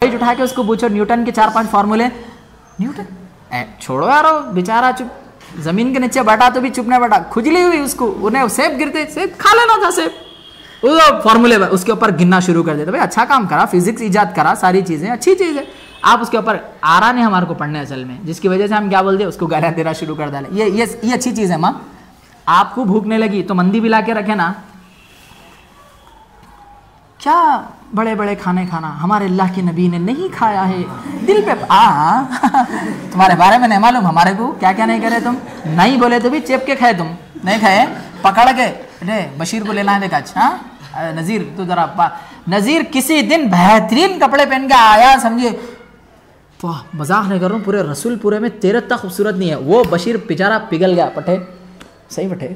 उठा के उसको पूछो न्यूटन के 4-5 फॉर्मूले, न्यूटन छोड़ो यार, बेचारा चुप जमीन के नीचे बैठा तो भी चुप नहीं बैठा, खुजली हुई उसको, उन्हें सेब गिरते, सेब खा लेना था सेब, वो फॉर्मूले उसके ऊपर गिनना शुरू कर देते। भाई अच्छा काम करा, फिजिक्स इजाद करा, सारी चीजें अच्छी चीज है, आप उसके ऊपर आ रहा नहीं हमारे को पढ़ने असल में, जिसकी वजह से हम क्या बोलते हैं उसको गालियां देना शुरू कर डाले। ये अच्छी चीज है माँ। आपको भूखने लगी तो मंदी भी ला के रखे ना, क्या बड़े बड़े खाने खाना, हमारे अल्लाह के नबी ने नहीं खाया है, दिल पे तुम्हारे बारे में नहीं मालूम हमारे को, क्या क्या नहीं करे तुम, नहीं बोले तो भी चेप के खाए, तुम नहीं खाए पकड़ के, अरे बशीर को लेना है देखा, हाँ नज़ीर तू जरा, नज़ीर किसी दिन बेहतरीन कपड़े पहन के आया समझिए, तो मजाक नहीं कर रहा हूँ, पूरे रसूलपुरे में तेरे तक खूबसूरत नहीं है, वो बशीर बेचारा पिघल गया, पटे सही पटे,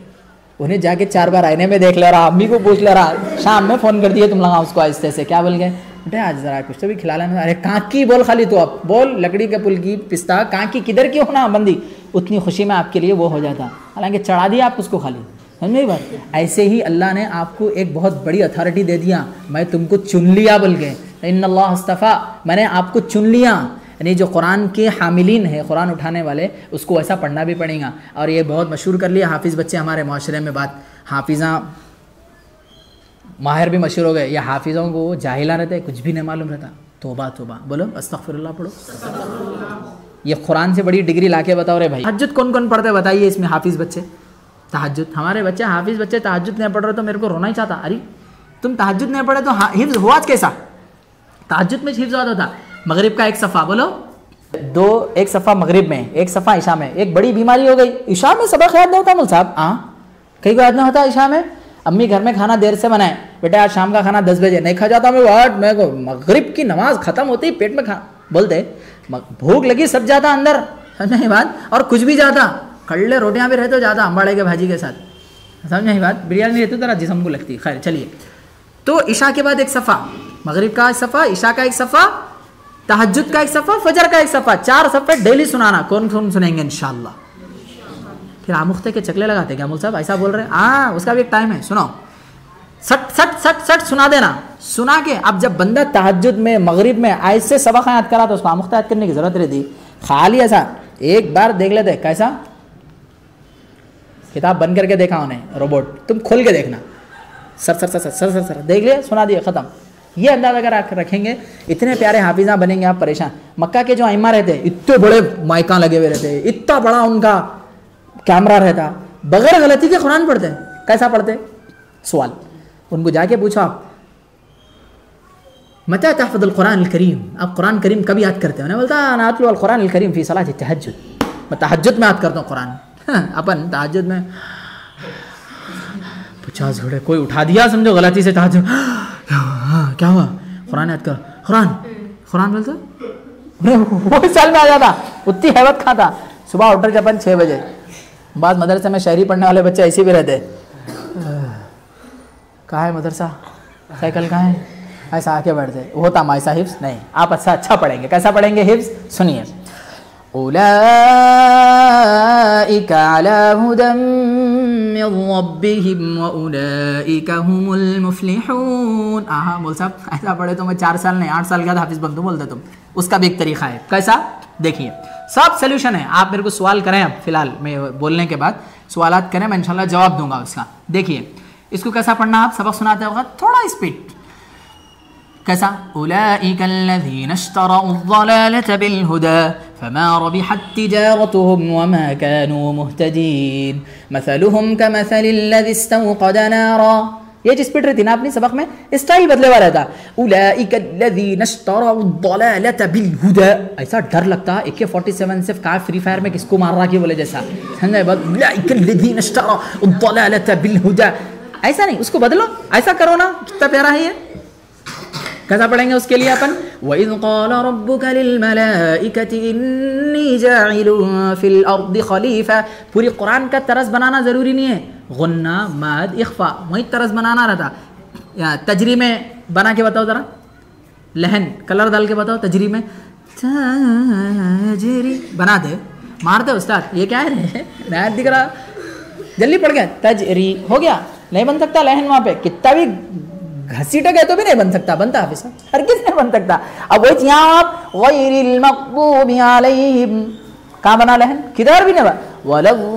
उन्हें जाके 4 बार आईने में देख ले रहा, अम्मी को पूछ ले रहा, शाम में फ़ोन कर दिए तुम लगा उसको आहिस्ते से, क्या बोल गए बेटे आज ज़रा कुछ तो भी खिला लेना, अरे कांकी बोल खाली तो अब बोल, लकड़ी के पुल की पिस्ता कांकी किधर की होना बंदी, उतनी खुशी में आपके लिए वो हो जाता, हालांकि चढ़ा दिया आप उसको खाली, समझ में बात। ऐसे ही अल्लाह ने आपको एक बहुत बड़ी अथॉरिटी दे दिया, मैं तुमको चुन लिया बोल के, इन्नल्लाह इस्तफ़ा, मैंने आपको चुन लिया, यानी जो कुरान के हामिलीन है, कुरान उठाने वाले, उसको ऐसा पढ़ना भी पड़ेगा। और ये बहुत मशहूर कर लिया हाफिज़ बच्चे हमारे माशरे में बात, हाफिज़ा माहिर भी मशहूर हो गए, या हाफिज़ों को जाहिला रहते, कुछ भी नहीं मालूम रहता, तौबा तौबा बोलो, अस्तगफिरुल्लाह पढ़ो, ये कुरान से बड़ी डिग्री लाके बताओ रे भाई। तहज्जुद कौन कौन पढ़ते बताइए इसमें, हाफिज़ बच्चे, तहज्जुद हमारे बच्चे हाफिज़ बच्चे तहज्जुद नहीं पढ़ रहे तो मेरे को रोना ही चाहता, अरे तुम तहज्जुद नहीं पढ़े तो हिफ्ज़ हुआ कैसा, तहज्जुद में हिफ्ज़ होता, मगरिब का एक सफ़ा बोलो, एक सफ़ा मगरिब में, एक सफ़ा ईशा में, एक बड़ी बीमारी हो गई, ईशा में सबक याद नहीं होता मुल साहब, कहीं को याद नहीं होता ईशा में, अम्मी घर में खाना देर से बनाए, बेटा आज शाम का खाना 10 बजे नहीं खा जाता मैं, वाट मैं को मगरिब की नमाज खत्म होती ही पेट में खा बोलते, भूख लगी सब जाता अंदर, समझ नहीं बात, और कुछ भी जाता, कड़ले रोटियां भी रहते जाता अम्बाड़े के भाजी के साथ, समझ नहीं बात, बिरयानी रहती तो जरा जिस्म को लगती। खैर चलिए, तो ईशा के बाद एक सफ़ा, मगरिब का एक सफ़ा, ईशा का एक सफ़ा, तहज्जुद का एक सफ़ा, फजर का एक सफ़ा, 4 सफ़े डेली सुनाना, कौन कौन सुनेंगे इंशाल्लाह। फिर आमुख्ते के चकले लगाते क्या मूल साहब, ऐसा बोल रहे हैं, उसका भी एक टाइम है, सुनो, सट सट सट सट सुना देना, सुना के अब जब बंदा तहज्जुद में मगरिब में ऐसे सबक याद करा तो उसको आमुख्ता याद करने की जरूरत रहती, खाली ऐसा एक बार देख लेते, कैसा किताब बंद करके देखा उन्हें रोबोट, तुम खोल के देखना, sir sir sir sir sir sir sir देख लिया, सुना दिया, ख़त्म। ये अंदाज़ अगर आप रखेंगे, इतने प्यारे हाफिज़ा बनेंगे आप परेशान। मक्का के जो आइमा रहते हैं, इतने बड़े माइका लगे हुए रहते हैं, इतना बड़ा उनका कैमरा रहता, बगैर गलती के कुरान पढ़ते हैं, कैसा पढ़ते, सवाल उनको जाके पूछो आप, मता तहफ़ज़ुल कुरान करीम, आप कुरान करीम कभी याद करते हो, ना बोलता अना अतलू अल कुरान करीम फ़ी सलात तहज्जुद, मैं तहज्जुद में याद करता हूँ कुरान, अपन तहज्जुद में 50 घोड़े कोई उठा दिया समझो गलती से, तहज्जुद क्या हुआ, कुरान याद कर, कुरान बोलते वो साल में आ जाता, उतनी हैबत खाता, सुबह उठ रहे अपन 6 बजे, बाद मदरसे में शहरी पढ़ने वाले बच्चे ऐसे भी रहते, कहाँ है मदरसा, साइकिल कहाँ है, ऐसा आके बैठते, होता मायसा हिफ्स नहीं, आप अच्छा पढ़ेंगे, कैसा पढ़ेंगे हिफ्स, सुनिए, उलाइका अला हुदम मिन रब्बिहिम व उलाइका हुमुल मुफ्लिहून। आहा बोल साहब ऐसा पढ़े तो मैं 4 साल नहीं 8 साल के बाद हाफिज़ बन दूँ बोलते तुम, उसका भी एक तरीका है, कैसा देखिए, सब सोल्यूशन है, आप मेरे को सवाल करें, अब फिलहाल मैं बोलने के बाद सवालात करें, मैं इंशाल्लाह जवाब दूंगा उसका। देखिए इसको कैसा पढ़ना, आप सबक सुनाते होगा थोड़ा स्पीड, कैसा, उलाइका अल्लज़ीना इश्तरऊ अज़्ज़लालता बिलहुदा फमा रबिहत तिजारतुहुम वमा कानू मुहतदीन मसलुहुम कमसलिल्लज़ी इस्तवक़द नारा, ये जिस स्पीड रहती ना अपनी सबक में, स्टाइल बदले हुआ रहता, उलाइका अल्लज़ीना इश्तरऊ अज़्ज़लालता बिलहुदा, ऐसा डर लगता है AK-47 से कहा फ्री फायर में किसको मार रहा कि बोले जैसा, समझे, उलाइका अल्लज़ीना इश्तरऊ अज़्ज़लालता बिलहुदा, ऐसा नहीं, उसको बदलो, ऐसा करो ना, कितना प्यारा है ये, कैसा पढ़ेंगे उसके लिए अपन, वइज़ क़ाल रब्बुका लिल मलाइकति इन्नी जाइलुन फिल अर्दि खलीफा, पूरी कुरान का तरस बनाना ज़रूरी नहीं है, गुन्ना मद इख्फा वही तरस बनाना रहता, या तजरी में बना के बताओ ज़रा, लहन कलर डाल के बताओ, तजरी में तजरी बना दे, मार दे उस्ताद, ये क्या है रे दिख रहा, जल्दी पढ़ गया, तजरी हो गया, नहीं बन सकता लहन वहाँ पे, कितना भी घसीटा गया तो भी नहीं बन सकता, बनता हाफिज साहब, हर किस नहीं बन सकता। अब वही यहाँ आप गैरिल मग़्दूबि अलैहिम कहाँ बना लहन, किधर भी नहीं बना, वलद्दाल्लीन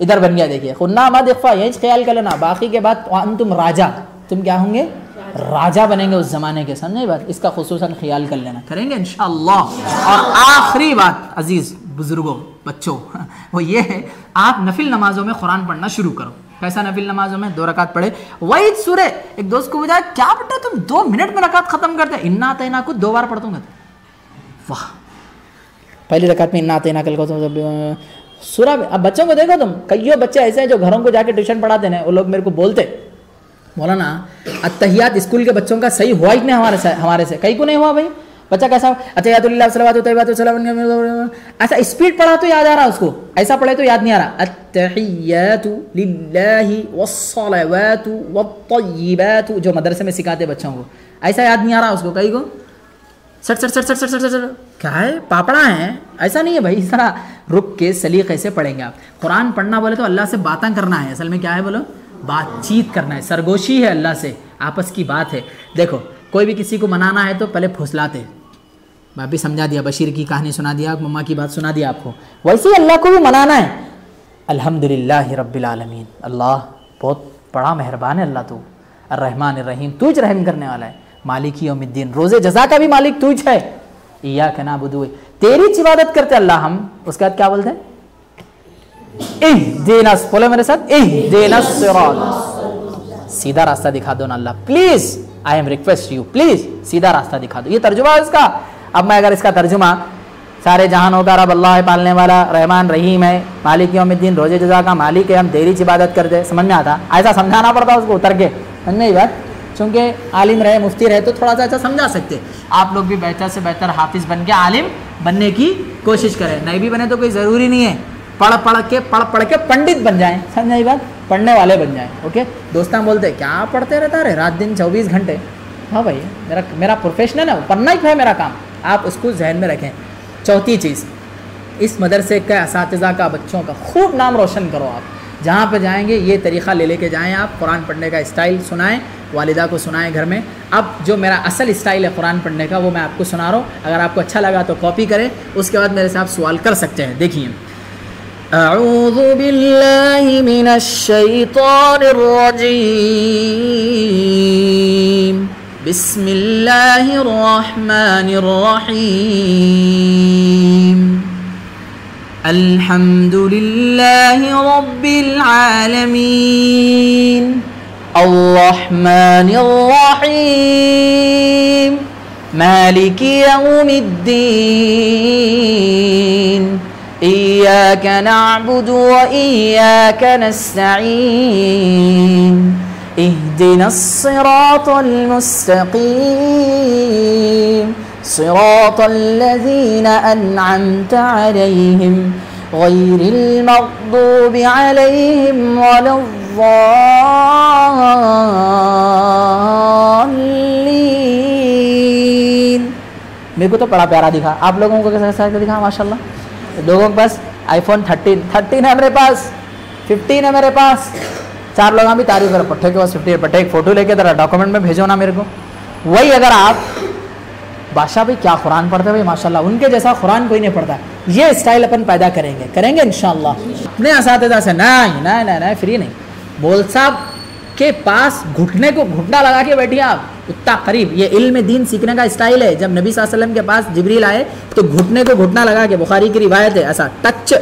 इधर बन गया। देखिए खुन्ना मद इख्फा, यही ख्याल कर लेना। बाकी के बाद तुम राजा, तुम क्या होंगे, राजा बनेंगे उस जमाने के, समझे बात, इसका खुसूसन ख्याल कर लेना, करेंगे इंशाअल्लाह। और आखिरी बात अजीज बुजुर्गों बच्चों, वो ये है आप नफिल नमाजों में कुरान पढ़ना शुरू करो। कैसा नफिल नमाजों में 2 रकात पढ़े, वही सूरे। एक दोस्त को बुझाया, क्या बेटा तुम 2 मिनट में रकात खत्म करते, इन्ना तैना को 2 बार पढ़ दूंगा। वाह, पहली रकात में इन्ना तैना कल को सूरा। अब बच्चों को देखो तुम, कईयों बच्चे ऐसे हैं जो घरों को जाके ट्यूशन पढ़ाते हैं, वो लोग मेरे को बोलते मौलाना अत्तहियात स्कूल के बच्चों का सही हुआ ही नहीं हमारे से। कई को नहीं हुआ भाई, बच्चा कैसा अत्तहियातुल्लाह सलावतु तय्यबातु सलाम, ऐसा स्पीड पढ़ा तो याद आ रहा उसको, ऐसा पढ़े तो याद नहीं आ रहा। अत्तहियातु लिल्लाहि वस्सलावातु वत्तय्यिबातु जो मदरसे में सिखाते बच्चों को, ऐसा याद नहीं आ रहा उसको। कई को सट सट सट सट सट सट सट क्या है, पापड़ा है, ऐसा नहीं है भाई। इस तरह रुक के सलीके से पढ़ेंगे आप। कुरान पढ़ना बोले तो अल्लाह से बातें करना है, असल में क्या है बोलो, बातचीत करना है, सरगोशी है अल्लाह से, आपस की बात है। देखो कोई भी किसी को मनाना है तो पहले फुसलाते, मैं भी समझा दिया, बशीर की कहानी सुना दिया, मम्मा की बात सुना दिया आपको, वैसे ही अल्लाह को भी मनाना है। अल्हम्दुलिल्लाह रब्बिल आलमीन, अल्लाह बहुत बड़ा मेहरबान है, अल्लाह तू अर्रहमान अर्रहीम, तू ज रहम करने वाला है, मालिक यौमिद्दीन, रोज़े जज़ा का भी मालिक तू है, इय्याका नअबुदु, तेरी इबादत करते अल्लाह हम। उसके बाद क्या बोलते हैं, इहदिनस, बोले मेरे साथ, इहदिनस सिरात, सीधा रास्ता दिखा दो ना Allah please, I am request you please सीधा रास्ता दिखा दो। ये तर्जुमा है इसका। अब मैं अगर इसका तर्जुमा, सारे जहानों का रब अल्लाह है, पालने वाला, रहमान रहीम है, मालिक यौमिद्दीन, रोजे जज़ा का मालिक है, हम तेरी इबादत करते, समझ में आता, ऐसा समझाना पड़ता उसको उतर के, समझ में बात। चूँकि आलिम रहे, मुफ्ती रहे तो थोड़ा सा ऐसा समझा सकते। आप लोग भी बेहतर से बेहतर हाफिज बन के आलिम बनने की कोशिश करें, नहीं भी बने तो कोई ज़रूरी नहीं है, पढ़ पढ़ के पंडित बन जाएं, समझ बात, पढ़ने वाले बन जाएं। ओके, दोस्तान बोलते क्या पढ़ते रहता है रात दिन 24 घंटे, हाँ भाई मेरा प्रोफेशन है ना, पढ़ना ही है मेरा काम, आप उसको जहन में रखें। चौथी चीज़, इस मदरसे का असातिज़ा का, बच्चों का खूब नाम रोशन करो। आप जहाँ पे जाएंगे ये तरीक़ा ले लेके जाएँ, आप कुरान पढ़ने का स्टाइल सुनाएं, वालिदा को सुनाएं घर में। अब जो मेरा असल स्टाइल है कुरान पढ़ने का वो मैं आपको सुना रहा हूँ, अगर आपको अच्छा लगा तो कॉपी करें, उसके बाद मेरे से आप सवाल कर सकते हैं। देखिए, अऊज़ु बिल्लाहि मिनश शैतानिर रजीम, बिस्मिल्लाहिर रहमानिर रहीम, अल्हम्दुलिल्लाहि रब्बिल आलमीन, अर्रहमानिर रहीम, मालिकि यौमिद्दीन, इय्याका नअबुदु व इय्याका नस्तईन, इहदिनस सिरातल मुस्तकीम, सिरातल लज़ीना अनअमता अलैहिम, गैरिल मग़दूबि अलैहिम वलद्दाल्लीन। मेरे को तो बड़ा प्यारा दिखा, आप लोगों को कैसा दिखा माशाल्लाह। लोगों के पास आईफोन 13 है, मेरे पास 15 है, मेरे पास 4 लोग भी तारीफ करो, पट्टे के पास 50 है, पट्टे एक फ़ोटो लेके जरा डॉक्यूमेंट में भेजो ना मेरे को। वही अगर आप बादशाह भाई क्या कुरान पढ़ते भाई माशाल्लाह, उनके जैसा कुरान कोई नहीं पढ़ता, ये स्टाइल अपन पैदा करेंगे इंशाअल्लाह अपने असातिज़ा से। नहीं फ्री नहीं, बोल साहब के पास घुटने को घुटना लगा के बैठिए आप, उतना करीब। ये इल्म दीन सीखने का स्टाइल है। जब नबी सल्लल्लाहु अलैहि वसल्लम के पास जिब्रील आए तो घुटने को घुटना लगा के, बुखारी की रिवायत है, ऐसा टच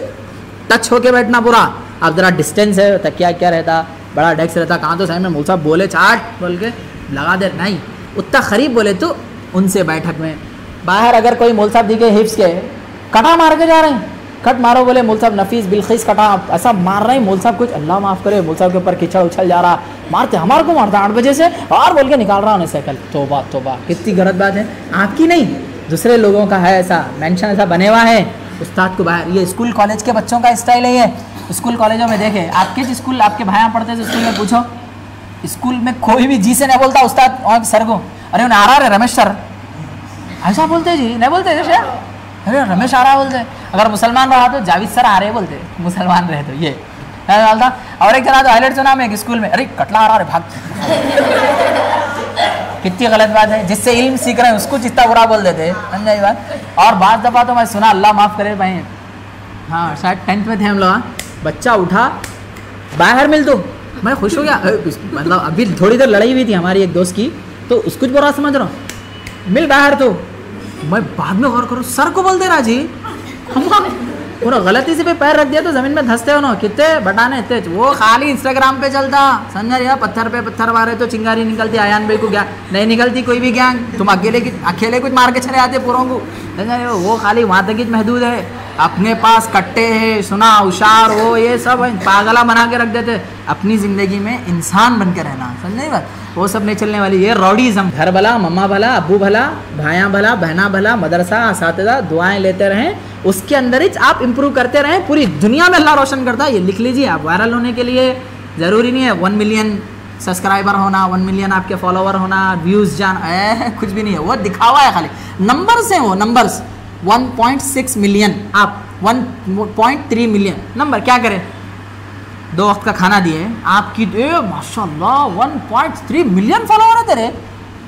होके बैठना पूरा। अब ज़रा डिस्टेंस है, तकिया क्या रहता, बड़ा डेस्क रहता, कहाँ तो साइड में, मौलवी साहब बोले चाट बोल के लगा दे, नहीं उतना करीब बोले तो उनसे बैठक में। बाहर अगर कोई मौलवी साहब दिखे हिफ्स के कटा मार के जा रहे हैं, कट मारो बोले मौलवी साहब नफीस बिल्किस कटा ऐसा मार रहे हैं, मौलवी साहब कुछ अल्लाह माफ़ करे, मौलवी साहब के ऊपर कीचड़ उछल जा रहा, मारते हमारे को मारता 8 बजे से और बोल के निकाल रहा उन्हें साइकिल। तोबा कितनी गलत बात है, आपकी नहीं दूसरे लोगों का है, ऐसा मेंशन ऐसा बने हुआ है उस्ताद को बाहर। ये स्कूल कॉलेज के बच्चों का स्टाइल है। ये स्कूल कॉलेजों में देखे, आपके स्कूल आपके भाइयाँ पढ़ते थे स्कूल में, पूछो स्कूल में कोई भी जी से नहीं बोलता उस्ताद और सर को, अरे उन्हें आ रहा है रमेश सर, ऐसा बोलते जी नहीं बोलते, अरे रमेश आ रहा बोलते। अगर मुसलमान रहा तो जावेद सर आ रहे बोलते, मुसलमान रहे तो ये था। और एक जना तो हाईलाइट सुना मैं एक स्कूल में, अरे कटला आ रहा है भाग। कितनी गलत बात है, जिससे इल्म सीख रहे हैं उसको जितना बुरा बोल देते, समझाई बात। और बात दफ़ा तो मैं सुना, अल्लाह माफ़ करे भाई, हाँ शायद 10th में थे हम लोग, बच्चा उठा बाहर मिल दो, मैं खुश हो गया। मतलब अभी थोड़ी देर लड़ाई हुई थी हमारी एक दोस्त की, तो उसको बुरा समझ रहा हूँ, मिल बाहर। तो मैं बाद में गौर करूँ, सर को बोल दे रहा जी, पूरा गलती से पे पैर रख दिया तो ज़मीन में धंसते हो ना, कितने बटाने थे। वो खाली इंस्टाग्राम पे चलता, समझा रही, पत्थर पे पत्थर मारे तो चिंगारी निकलती, आयान भाई को क्या नहीं निकलती कोई भी गैंग, तुम अकेले कुछ मार के चले आते पूरों को, समझा रहे हो। वो खाली वहाँ तक ही महदूद है, अपने पास कट्टे हैं, सुना होशियार हो, ये सब पागला बना के रख देते। अपनी ज़िंदगी में इंसान बन के रहना, समझे बात, वो सब नहीं चलने वाली। ये रॉडीज़म, घर भला, मम्मा भला, अब्बू भला, भाइयाँ भला, बहना भला, मदरसा, असातिज़ा, दुआएं लेते रहें, उसके अंदर ही आप इम्प्रूव करते रहें, पूरी दुनिया में अल्लाह रोशन करता है। ये लिख लीजिए आप, वायरल होने के लिए ज़रूरी नहीं है 1 मिलियन सब्सक्राइबर होना, 1 मिलियन आपके फॉलोवर होना, व्यूज़ कुछ भी नहीं है, वो दिखावा है, खाली नंबर्स हैं वो, नंबर्स। 1.6 मिलियन, आप 1.3 मिलियन नंबर, क्या करें, 2 वक्त का खाना दिए आपकी, माशाल्लाह 1.3 मिलियन फॉलोवर है तेरे।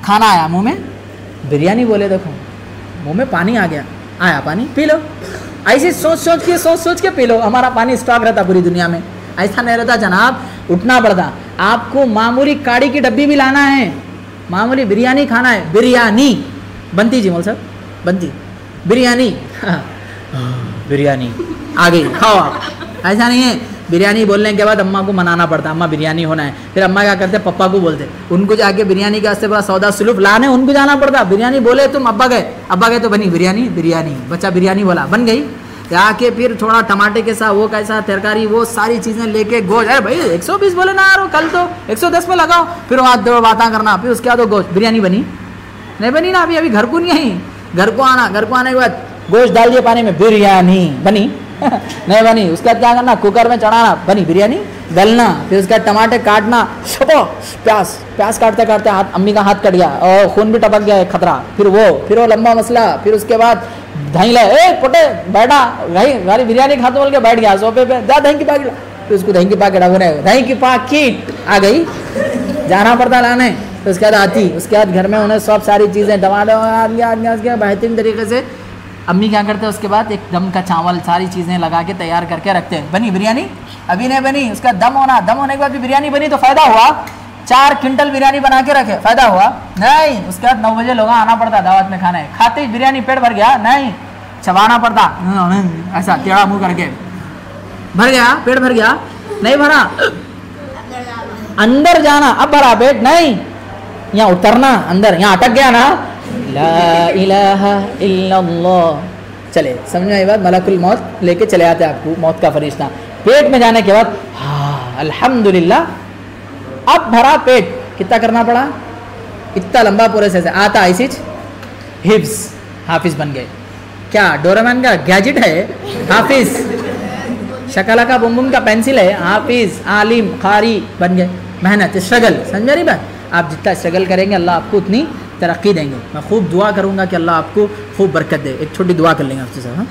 खाना आया मुंह में, बिरयानी बोले, देखो मुंह में पानी आ गया, आया पानी, पी लो। ऐसे सोच के पी लो। हमारा पानी स्टॉक रहता पूरी दुनिया में, ऐसा नहीं रहता जनाब, उठना पड़ता आपको। मामूली काड़ी की डब्बी भी लाना है, मामूली बिरयानी खाना है, बिरयानी बनती जी मौल साहब, बनती बिरयानी, बिरयानी आ गई, खाओ आप। ऐसा नहीं है, बिरयानी बोलने के बाद अम्मा को मनाना पड़ता, अम्मा बिरयानी होना है। फिर अम्मा क्या करते, पप्पा को बोलते, उनको जाके बिरयानी के वास्ते बड़ा सौदा सुलूफ लाने उनको जाना पड़ता। बिरयानी बोले तुम, अब्बा गए तो बनी बिरयानी, बिरयानी बच्चा बिरयानी बोला, बन गई। जाके फिर थोड़ा टमाटे के साथ वो कैसा तरकारी, वो सारी चीज़ें लेके गोश्त, अरे भाई 120 बोले ना यार, कल तो 110 में लगाओ। फिर वहाँ दो बातें करना, फिर उसके बाद गोश्त, बिरयानी बनी नहीं बनी ना, अभी घर को नहीं आई, घर को आने के बाद गोश्त डाल दिया पानी में, बिरयानी बनी नहीं बनी। उसके बाद क्या करना, कुकर में चढ़ाना, बनी बिरयानी, गलना, फिर उसके बाद टमाटर काटना, प्याज काटते काटते हाथ, अम्मी का हाथ कट गया और खून भी टपक गया है, खतरा। फिर वो लंबा मसला। फिर उसके बाद दही ले, पोटे बैठा, गाली बिरयानी खाते बोल के बैठ गया सोफे पे, जा दही की पैकेट, फिर उसको दही की पैकेट होने, दही की पैकेट आ गई, जाना पड़ता लाने। तो उसके बाद आती, उसके बाद घर में उन्हें सब सारी चीज़ें, टमाटर बेहतरीन तरीके से अम्मी क्या करते हैं, उसके बाद एक दम का चावल, सारी चीज़ें लगा के तैयार करके रखते हैं। बनी बिरयानी, अभी नहीं बनी, उसका दम होने के बाद भी बिरयानी बनी तो फ़ायदा हुआ। 4 क्विंटल बिरयानी बना के रखे, फ़ायदा हुआ नहीं। उसके बाद 9 बजे लोग आना पड़ता दावत में खाने, खाते ही बिरयानी पेट भर गया नहीं, चबाना पड़ता ऐसा टेढ़ा मुँह करके, भर गया पेट, भर गया नहीं भरा, अंदर जाना, अब भरा पेट नहीं, यहाँ उतरना अंदर, यहाँ अटक गया ना, ला इलाहा इल्लल्लाह, चले समझ में आई बात। मलकुल मौत लेके चले आते आपको, मौत का फरिश्ता। पेट में जाने के बाद हाँ अल्हम्दुलिल्लाह, अब भरा पेट, कितना करना पड़ा, इतना लंबा पूरे से आता, ऐसी हिफ्स, हाफिज बन गए। क्या डोरेमोन का गैजेट है हाफिज, शकला का बुम का पेंसिल है हाफिज, आलिम, कारी बन गए। मेहनत, स्ट्रगल, समझ रही बात। आप जितना स्ट्रगल करेंगे अल्लाह आपको उतनी तरक्की देंगे। मैं खूब दुआ करूँगा कि अल्लाह आपको खूब बरकत दे। एक छोटी दुआ कर लेंगे आपसे साहब।